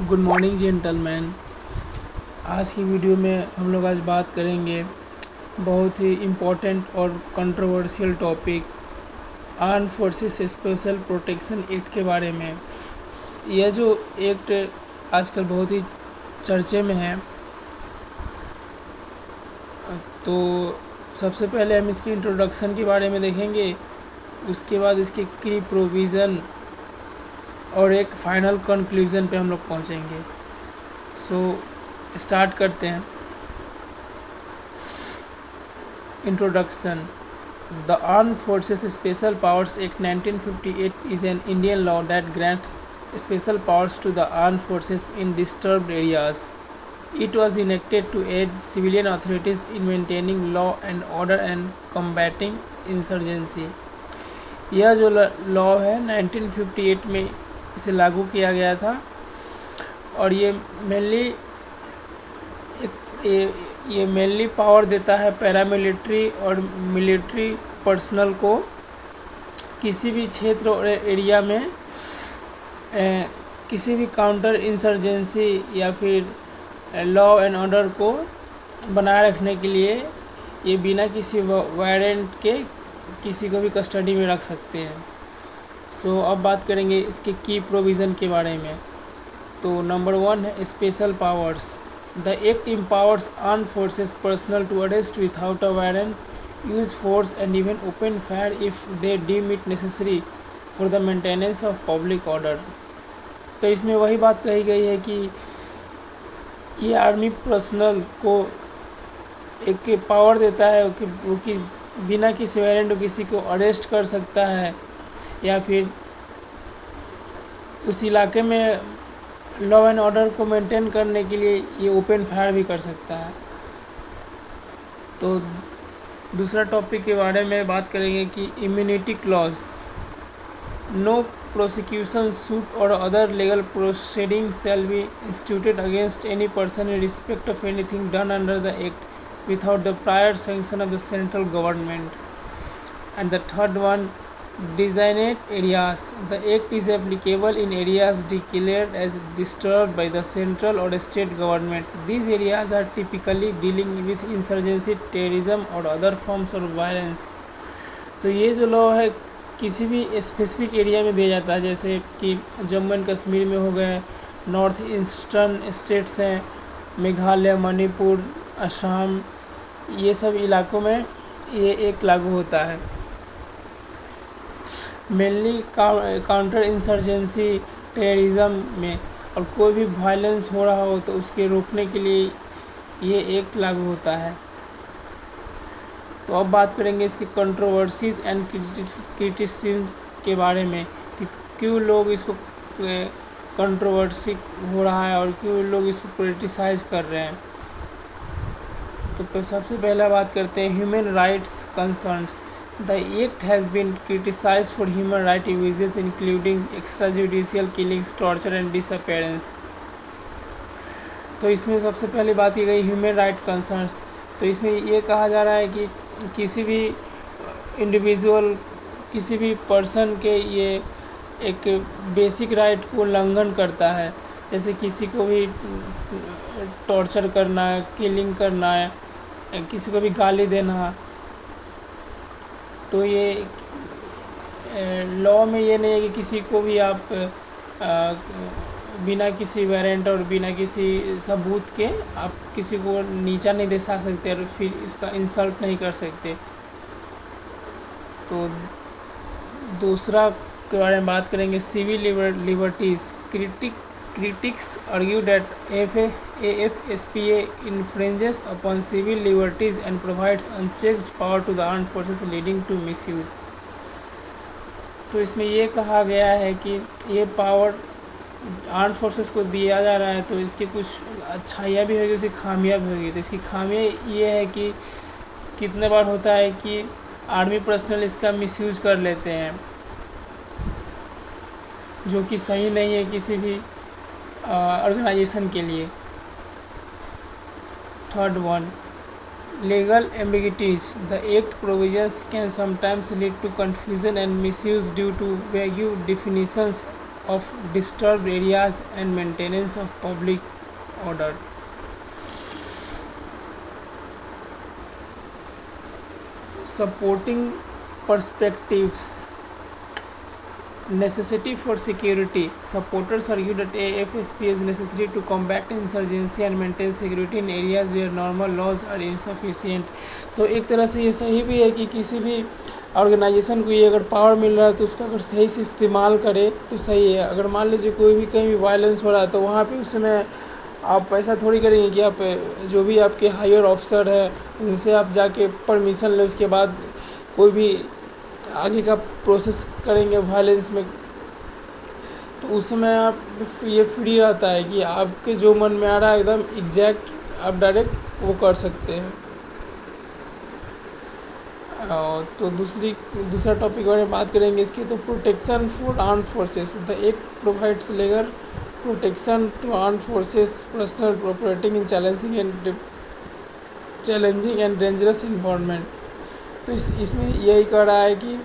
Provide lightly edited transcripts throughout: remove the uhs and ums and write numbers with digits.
Good morning gentleman. आज की video में हम लोग आज बात करेंगे बहुत ही इम्पोर्टेंट और controversial topic arm forces special protection act के बारे में। यह जो एक्ट आजकल बहुत ही चर्चे में है, तो सबसे पहले हम इसकी इंट्रोडक्शन के बारे में देखेंगे, उसके बाद इसके की प्रोविज़न और एक फाइनल कंक्लूजन पे हम लोग पहुँचेंगे। स्टार्ट करते हैं। Introduction. The armed forces special powers act 1958 is an Indian law that grants special powers to the armed forces in disturbed areas. It was enacted to aid civilian authorities in maintaining law and order and combating insurgency. यह जो law है 1958 में इसे लागू किया गया था और ये मेनली पावर देता है पैरामिलिट्री और मिलिट्री पर्सनल को किसी भी क्षेत्र और एरिया में किसी भी काउंटर इंसर्जेंसी या फिर लॉ एंड ऑर्डर को बनाए रखने के लिए ये बिना किसी वारंट के किसी को भी कस्टडी में रख सकते हैं। अब बात करेंगे इसके की प्रोविज़न के बारे में। तो नंबर 1 है special powers. The act empowers armed forces personnel to arrest without a warrant, use force and even open fire if they deem it necessary for the maintenance of public order। तो इसमें वही बात कही गई है कि ये आर्मी पर्सनल को एक पावर देता है कि बिना किसी वारंट किसी को अरेस्ट कर सकता है या फिर उस इलाके में लॉ एंड ऑर्डर को मेंटेन करने के लिए ये ओपन फायर भी कर सकता है। तो दूसरा टॉपिक के बारे में बात करेंगे कि immunity clause. No prosecution suit और other legal proceeding shall be instituted against any person in respect of anything done under the act without the prior sanction of the central government. And the third one, designated areas. The act is applicable in areas declared as disturbed by the central or state government. These areas are typically dealing with insurgency, terrorism और other forms of violence. तो ये जो law है किसी भी specific area में दिया जाता है, जैसे कि जम्मू एंड कश्मीर में हो गए, नॉर्थ ईस्टर्न स्टेट्स हैं, मेघालय, मणिपुर, असम, ये सब इलाकों में ये एक लागू होता है। मेनली काउंटर इंसर्जेंसी टेररिज्म में, और कोई भी वायलेंस हो रहा हो तो उसके रोकने के लिए ये एक लागू होता है। तो अब बात करेंगे इसकी कंट्रोवर्सीज एंड क्रिटिसिज्म के बारे में कि क्यों लोग इसको कंट्रोवर्सी हो रहा है और क्यों लोग इसको क्रिटिसाइज कर रहे हैं। तो सबसे पहला बात करते हैं human rights concerns. The act has been criticized for human rights abuses including extrajudicial killings, torture and disappearance। तो इसमें सबसे पहले बात की गई ह्यूमन राइट कंसर्न्स। तो इसमें ये कहा जा रहा है कि किसी भी इंडिविजुअल, किसी भी पर्सन के ये एक बेसिक राइट को उल्लंघन करता है, जैसे किसी को भी टॉर्चर करना, किलिंग करना, किसी को भी गाली देना। तो ये लॉ में ये नहीं है कि किसी को भी आप बिना किसी वारंट और बिना किसी सबूत के आप किसी को नीचा नहीं दिखा सकते और फिर इसका इंसल्ट नहीं कर सकते। तो दूसरा के बारे में बात करेंगे civil liberties. Critics argue that AFSPA infringes upon civil liberties and provides unchecked power to the armed forces leading to misuse। तो इसमें ये कहा गया है कि ये पावर आर्म्ड फोर्सेस को दिया जा रहा है तो इसकी कुछ अच्छाइयाँ भी होगी, उसकी खामियाँ भी होगी। तो इसकी खामियाँ ये है कि कितने बार होता है कि आर्मी पर्सनल इसका मिसयूज कर लेते हैं, जो कि सही नहीं है किसी भी ऑर्गेनाइजेशन के लिए। Third one, legal ambiguities. The act provisions can sometimes lead to confusion and misuse due to vague definitions of disturbed areas and maintenance of public order. Supporting perspectives. Necessity for security. Supporters argue that AFSP is necessary to combat insurgency and maintain security in areas where normal laws are insufficient. तो एक तरह से ये सही भी है कि किसी भी ऑर्गेनाइजेशन को ये अगर पावर मिल रहा है तो उसका अगर सही से इस्तेमाल करे तो सही है। अगर मान लीजिए कोई भी कहीं भी वायलेंस हो रहा है तो वहाँ पे उस समय आप ऐसा थोड़ी करेंगे कि आप जो भी आपके हायर ऑफिसर है उनसे आप जाके परमिशन लें, उसके बाद कोई भी आगे का प्रोसेस करेंगे वायलेंस में। तो उस समय आप ये फ्री रहता है कि आपके जो मन में आ रहा है एकदम एग्जैक्ट आप डायरेक्ट वो कर सकते हैं। तो दूसरा टॉपिक बारे में बात करेंगे इसकी। तो protection for armed forces. The act provides legal protection to armed forces personnel operating in challenging and dangerous environment. तो इसमें यही कह रहा है कि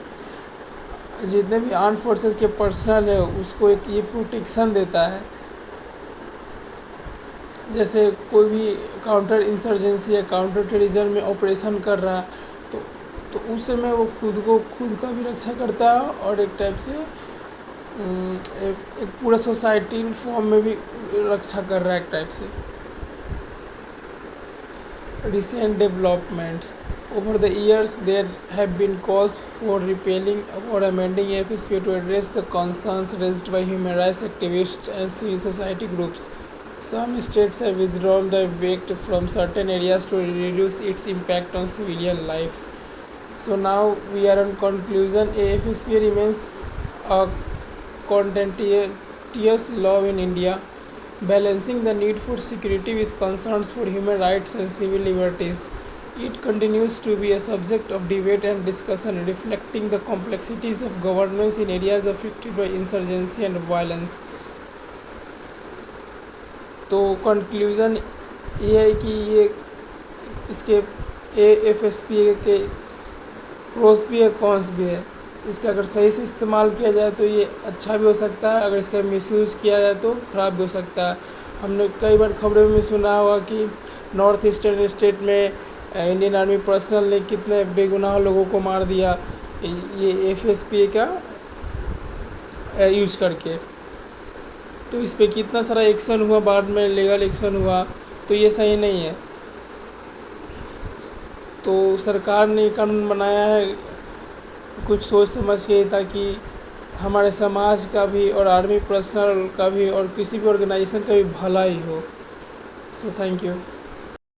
जितने भी आर्म्ड फोर्सेस के पर्सनल है उसको एक ये प्रोटेक्शन देता है। जैसे कोई भी काउंटर इंसर्जेंसी या काउंटर टेररिज्म में ऑपरेशन कर रहा है तो उस समय वो खुद का भी रक्षा करता है और एक टाइप से एक पूरा सोसाइटी फॉर्म में भी रक्षा कर रहा है एक टाइप से। Recent developments. Over the years, there have been calls for repealing or amending AFSP to address the concerns raised by human rights activists and civil society groups. Some states have withdrawn the act from certain areas to reduce its impact on civilian life. So now we are on conclusion. AFSP remains a contentious law in India, balancing the need for security with concerns for human rights and civil liberties. It continues to be a subject of debate and discussion, reflecting the complexities of governance in areas affected by insurgency and violence. तो conclusion ये है कि ये इसके AFSP के pros भी है cons भी है। इसका अगर सही से इस्तेमाल किया जाए तो ये अच्छा भी हो सकता है, अगर इसका मिसयूज़ किया जाए तो ख़राब भी हो सकता है। हमने कई बार खबरों में सुना होगा कि नॉर्थ ईस्टर्न स्टेट में इंडियन आर्मी पर्सनल ने कितने बेगुनाह लोगों को मार दिया ये AFSP का यूज़ करके। तो इस पर कितना सारा एक्शन हुआ, बाद में लीगल एक्शन हुआ, तो ये सही नहीं है। तो सरकार ने कानून बनाया है कुछ सोच समझ के, ताकि हमारे समाज का भी और आर्मी पर्सनल का भी और किसी भी ऑर्गेनाइजेशन का भी भला ही हो। So thank you.